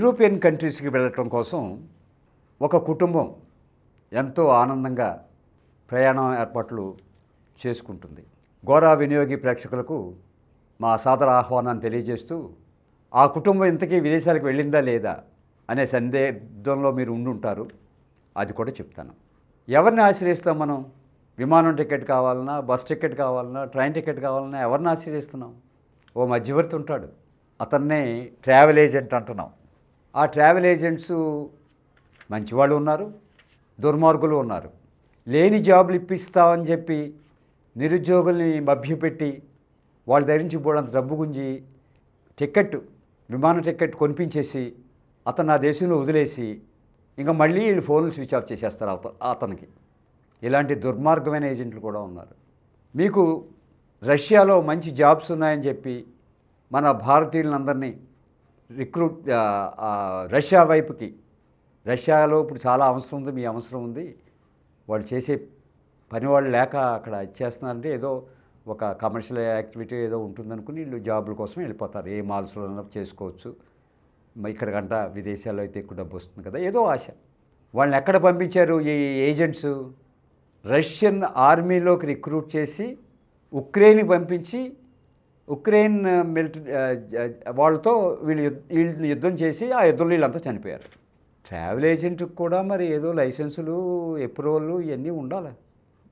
European కంట్రీస్కి వెళ్ళటం కోసం ఒక కుటుంబం ఎంతో ఆనందంగా ప్రయాణం ఏర్పాట్లు చేసుకుంటుంది. గోరా వినియోగి ప్రేక్షకులకు మా సాదర ఆహ్వానాన్ని తెలియజేస్తూ, ఆ కుటుంబం ఇంతకీ విదేశాలకు వెళ్ళిందా లేదా అనే సందేహంలో మీరు ఉండుంటారు. అది కూడా చెప్తాను. ఎవరిని ఆశ్రయిస్తాం మనం? విమానం టికెట్ కావాలన్నా, బస్ టికెట్ కావాలన్నా, ట్రైన్ టికెట్ కావాలన్నా ఎవరిని ఆశ్రయిస్తున్నాం? ఓ మధ్యవర్తి ఉంటాడు, అతన్నే ట్రావెల్ ఏజెంట్ అంటున్నాం. ఆ ట్రావెల్ ఏజెంట్స్ మంచివాళ్ళు ఉన్నారు, దుర్మార్గులు ఉన్నారు. లేని జాబులు ఇప్పిస్తామని చెప్పి నిరుద్యోగుల్ని మభ్యపెట్టి వాళ్ళ దగ్గర నుంచి పోవడంత డబ్బు గుంజి విమాన టికెట్ కొనిపించేసి అతను ఆ దేశంలో వదిలేసి ఇంకా మళ్ళీ వీళ్ళు ఫోన్లు స్విచ్ ఆఫ్ చేసేస్తారు అతనికి. ఇలాంటి దుర్మార్గమైన ఏజెంట్లు కూడా ఉన్నారు. మీకు రష్యాలో మంచి జాబ్స్ ఉన్నాయని చెప్పి మన భారతీయులందరినీ రష్యా వైపుకి, రష్యాలో ఇప్పుడు చాలా అవసరం ఉంది, మీ అవసరం ఉంది, వాళ్ళు చేసే పని వాళ్ళు లేక అక్కడ ఇచ్చేస్తున్నారంటే ఏదో ఒక కమర్షియల్ యాక్టివిటీ ఏదో ఉంటుందనుకుని వీళ్ళు జాబుల కోసం వెళ్ళిపోతారు. ఏ మాల్స్లో చేసుకోవచ్చు, ఇక్కడికంట విదేశాల్లో అయితే ఎక్కువ డబ్బు వస్తుంది కదా, ఏదో ఆశ. వాళ్ళని ఎక్కడ పంపించారు ఈ ఏజెంట్స్? రష్యన్ ఆర్మీలోకి రిక్రూట్ చేసి ఉక్రెయిన్కి పంపించి ఉక్రెయిన్ వాళ్ళతో వీళ్ళు యుద్ధం చేసి ఆ యుద్ధంలో వీళ్ళంతా చనిపోయారు. ట్రావెల్ ఏజెంట్కి కూడా మరి ఏదో లైసెన్సులు, అప్రూవల్ ఇవన్నీ ఉండాలి.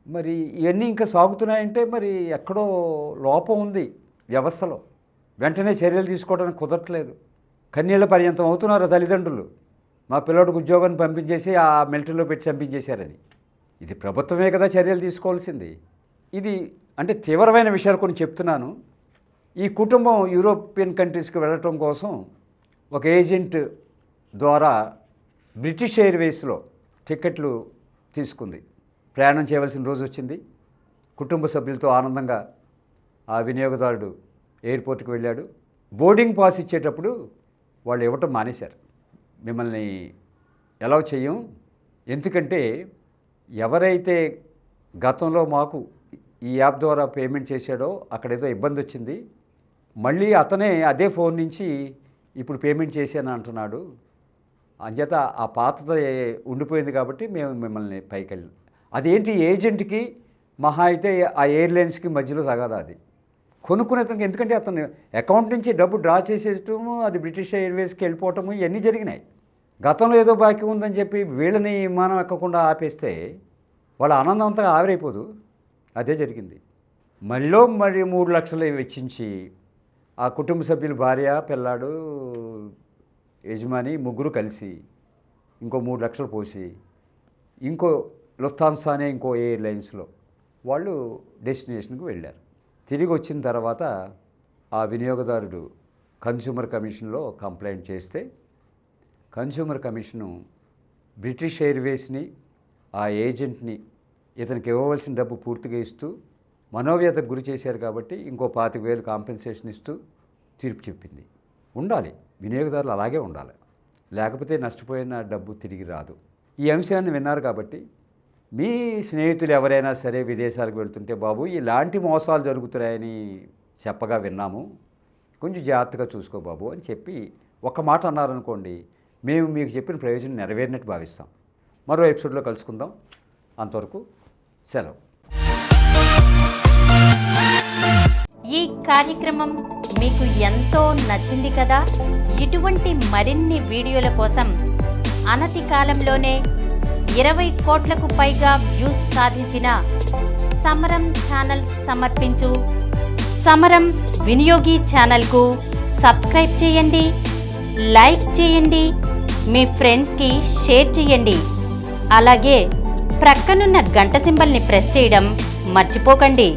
మరి ఇవన్నీ ఇంకా సాగుతున్నాయంటే మరి ఎక్కడో లోపం ఉంది వ్యవస్థలో. వెంటనే చర్యలు తీసుకోవడానికి కుదరట్లేదు. కన్నీళ్ల పర్యంతం అవుతున్నారు తల్లిదండ్రులు, మా పిల్లోడికి ఉద్యోగాన్ని పంపించేసి ఆ మిలిటరీలో పెట్టి చంపించేశారని. ఇది ప్రభుత్వమే కదా చర్యలు తీసుకోవాల్సింది. ఇది అంటే తీవ్రమైన విషయాలు కొన్ని చెప్తున్నాను. ఈ కుటుంబం యూరోపియన్ కంట్రీస్కి వెళ్ళటం కోసం ఒక ఏజెంట్ ద్వారా బ్రిటిష్ ఎయిర్వేస్లో టికెట్లు తీసుకుంది. ప్రయాణం చేయవలసిన రోజు వచ్చింది. కుటుంబ సభ్యులతో ఆనందంగా ఆ వినియోగదారుడు ఎయిర్పోర్ట్కి వెళ్ళాడు. బోర్డింగ్ పాస్ ఇచ్చేటప్పుడు వాళ్ళు ఇవ్వటం మానేశారు. మిమ్మల్ని ఎలా చెయ్యం, ఎందుకంటే ఎవరైతే గతంలో మాకు ఈ యాప్ ద్వారా పేమెంట్ చేశాడో అక్కడ ఏదో ఇబ్బంది వచ్చింది, మళ్ళీ అతనే అదే ఫోన్ నుంచి ఇప్పుడు పేమెంట్ చేశాను అంటున్నాడు, అంచేత ఆ పాతది ఉండిపోయింది కాబట్టి మేము మిమ్మల్ని పైకి వెళ్ళాం. అదేంటి ఏజెంట్కి మహా అయితే ఆ ఎయిర్లైన్స్కి మధ్యలో తగదా అది కొనుక్కునే అతనికి. ఎందుకంటే అతను అకౌంట్ నుంచి డబ్బు డ్రా చేసేయటము, అది బ్రిటిష్ ఎయిర్వేస్కి వెళ్ళిపోవటము ఇవన్నీ జరిగినాయి. గతంలో ఏదో బాకీ ఉందని చెప్పి వీళ్ళని విమానం ఎక్కకుండా ఆపేస్తే వాళ్ళ ఆనందం అంతా ఆవిరైపోదు. అదే జరిగింది. మరి 3 లక్షలు వెచ్చించి ఆ కుటుంబ సభ్యులు, భార్య, పిల్లాడు, యజమాని ముగ్గురు కలిసి ఇంకో 3 లక్షలు పోసి ఇంకో లుఫ్తాన్సా అనే ఇంకో ఎయిర్లైన్స్లో వాళ్ళు డెస్టినేషన్కి వెళ్ళారు. తిరిగి వచ్చిన తర్వాత ఆ వినియోగదారుడు కన్స్యూమర్ కమిషన్లో కంప్లైంట్ చేస్తే కన్స్యూమర్ కమిషను బ్రిటిష్ ఎయిర్వేస్ని, ఆ ఏజెంట్ని ఇతనికి ఇవ్వవలసిన డబ్బు పూర్తిగా ఇస్తూ మనోవ్యతకు గురి చేశారు కాబట్టి ఇంకో 25,000 కాంపెన్సేషన్ ఇస్తూ తీర్పు చెప్పింది. ఉండాలి, వినియోగదారులు అలాగే ఉండాలి, లేకపోతే నష్టపోయిన డబ్బు తిరిగి రాదు. ఈ అంశాన్ని విన్నారు కాబట్టి మీ స్నేహితులు ఎవరైనా సరే విదేశాలకు వెళ్తుంటే, బాబు ఇలాంటి మోసాలు జరుగుతున్నాయని చెప్పగా విన్నాము, కొంచెం జాగ్రత్తగా చూసుకో బాబు అని చెప్పి ఒక మాట అన్నారనుకోండి, మేము మీకు చెప్పిన ప్రయోజనం నెరవేరినట్టు భావిస్తాం. మరో ఎపిసోడ్లో కలుసుకుందాం. అంతవరకు సెలవు. ఈ కార్యక్రమం మీకు ఎంతో నచ్చింది కదా. ఇటువంటి మరిన్ని వీడియోల కోసం అనతి కాలంలోనే 20 కోట్లకు పైగా వ్యూస్ సాధించిన సమరం ఛానల్ సమర్పించు సమరం వినియోగి ఛానల్కు సబ్స్క్రైబ్ చేయండి, లైక్ చేయండి, మీ ఫ్రెండ్స్కి షేర్ చేయండి. అలాగే ప్రక్కనున్న గంట సింబల్ని ప్రెస్ చేయడం మర్చిపోకండి.